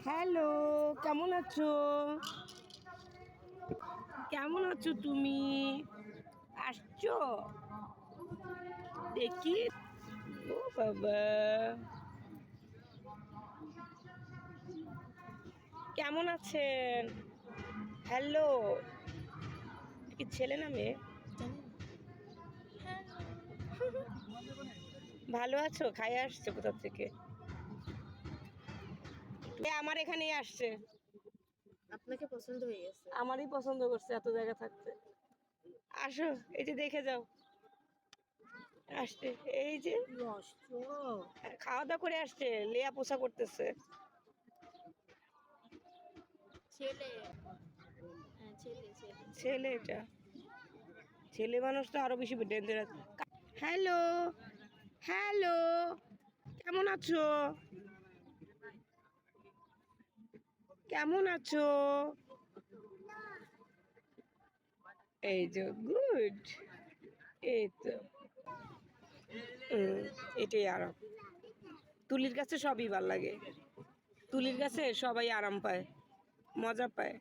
Hello, কেমন আছো? কেমন আছো তুমি? আসছো দেখি। ও বাবা, কেমন আছেন? হ্যালো, কি ছেলে না মেয়ে? ভালো আছো? খাইয়ে আসছো কোথা থেকে? আমার এখানেই আসছে। আপনাকে পছন্দ হয়ে গেছে। আমারই পছন্দ করছে এত জায়গা থাকতে। আসো, এই যে দেখে যাও। আসছে এই যে নষ্ট। খাওয়া দাওয়া করে আসছে, লেয়া পোষা করতেছে। ছেলে। হ্যাঁ, ছেলে ছেলে। ছেলে এটা, ছেলে মানুষ তো আরো বেশি ডেঞ্জারাস। হ্যালো, হ্যালো, কেমন আছো? কেমন আছো? এই যে গুড, এই তো এটাই আরাম। তুলির কাছে সবই ভাল লাগে, তুলির কাছে সবাই আরাম পায়, মজা পায়।